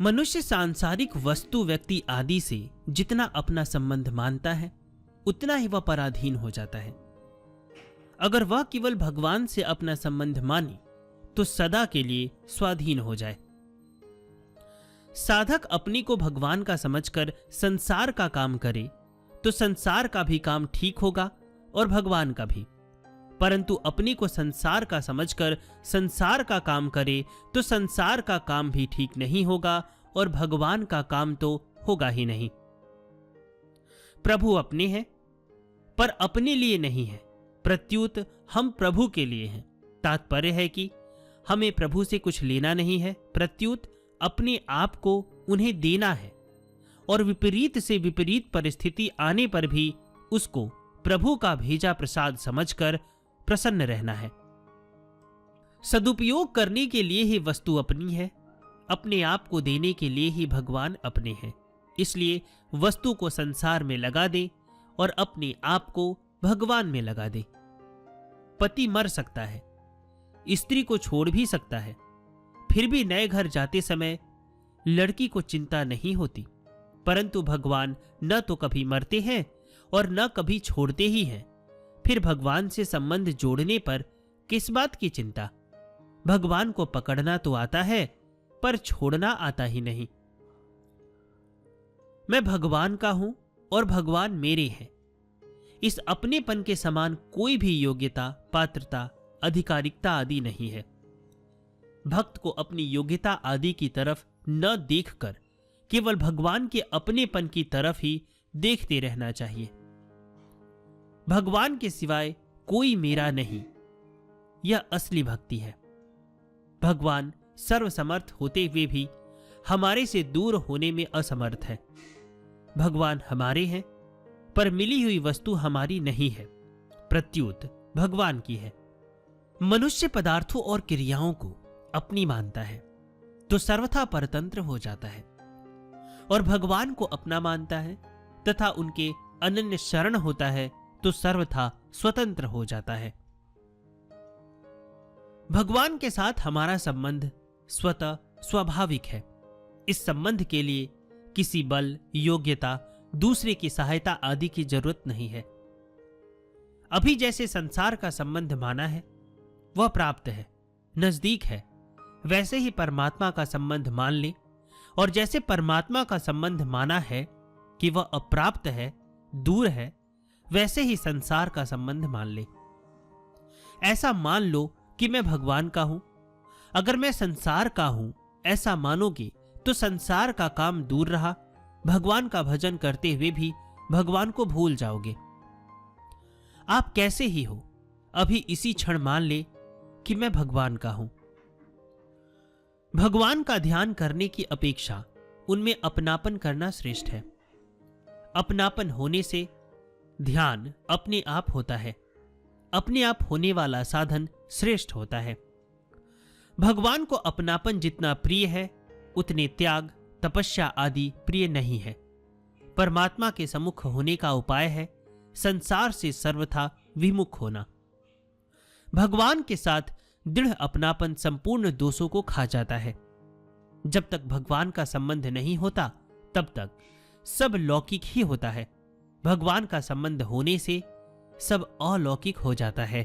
मनुष्य सांसारिक वस्तु, व्यक्ति आदि से जितना अपना संबंध मानता है उतना ही वह पराधीन हो जाता है। अगर वह केवल भगवान से अपना संबंध माने तो सदा के लिए स्वाधीन हो जाए। साधक अपने को भगवान का समझकर संसार का काम करे तो संसार का भी काम ठीक होगा और भगवान का भी। परंतु अपने को संसार का समझकर संसार का काम करे तो संसार का काम भी ठीक नहीं होगा और भगवान का काम तो होगा ही नहीं। प्रभु अपने हैं पर अपने लिए नहीं है, प्रत्युत हम प्रभु के लिए हैं। तात्पर्य है कि हमें प्रभु से कुछ लेना नहीं है, प्रत्युत अपने आप को उन्हें देना है और विपरीत से विपरीत परिस्थिति आने पर भी उसको प्रभु का भेजा प्रसाद समझकर प्रसन्न रहना है। सदुपयोग करने के लिए ही वस्तु अपनी है, अपने आप को देने के लिए ही भगवान अपने हैं। इसलिए वस्तु को संसार में लगा दे और अपने आप को भगवान में लगा दे। पति मर सकता है, स्त्री को छोड़ भी सकता है, फिर भी नए घर जाते समय लड़की को चिंता नहीं होती। परंतु भगवान न तो कभी मरते हैं और न कभी छोड़ते ही हैं। फिर भगवान से संबंध जोड़ने पर किस बात की चिंता? भगवान को पकड़ना तो आता है पर छोड़ना आता ही नहीं। मैं भगवान का हूं और भगवान मेरे हैं। इस अपनेपन के समान कोई भी योग्यता, पात्रता, अधिकारिकता आदि नहीं है। भक्त को अपनी योग्यता आदि की तरफ न देखकर केवल भगवान के अपनेपन की तरफ ही देखते रहना चाहिए। भगवान के सिवाय कोई मेरा नहीं, यह असली भक्ति है। भगवान सर्वसमर्थ होते हुए भी हमारे से दूर होने में असमर्थ है। भगवान हमारे हैं पर मिली हुई वस्तु हमारी नहीं है, प्रत्युत भगवान की है। मनुष्य पदार्थों और क्रियाओं को अपनी मानता है तो सर्वथा परतंत्र हो जाता है और भगवान को अपना मानता है तथा उनके अनन्य शरण होता है तो सर्वथा स्वतंत्र हो जाता है। भगवान के साथ हमारा संबंध स्वतः स्वाभाविक है। इस संबंध के लिए किसी बल, योग्यता, दूसरे की सहायता आदि की जरूरत नहीं है। अभी जैसे संसार का संबंध माना है वह प्राप्त है, नजदीक है, वैसे ही परमात्मा का संबंध मान ले और जैसे परमात्मा का संबंध माना है कि वह अप्राप्त है, दूर है, वैसे ही संसार का संबंध मान ले। ऐसा मान लो कि मैं भगवान का हूं। अगर मैं संसार का हूं ऐसा मानोगे तो संसार का काम दूर रहा, भगवान का भजन करते हुए भी भगवान को भूल जाओगे। आप कैसे ही हो, अभी इसी क्षण मान ले कि मैं भगवान का हूं। भगवान का ध्यान करने की अपेक्षा उनमें अपनापन करना श्रेष्ठ है। अपनापन होने से ध्यान अपने आप होता है। अपने आप होने वाला साधन श्रेष्ठ होता है। भगवान को अपनापन जितना प्रिय है उतने त्याग, तपस्या आदि प्रिय नहीं है। परमात्मा के सम्मुख होने का उपाय है संसार से सर्वथा विमुख होना। भगवान के साथ दृढ़ अपनापन संपूर्ण दोषों को खा जाता है। जब तक भगवान का संबंध नहीं होता तब तक सब लौकिक ही होता है। भगवान का संबंध होने से सब अलौकिक हो जाता है।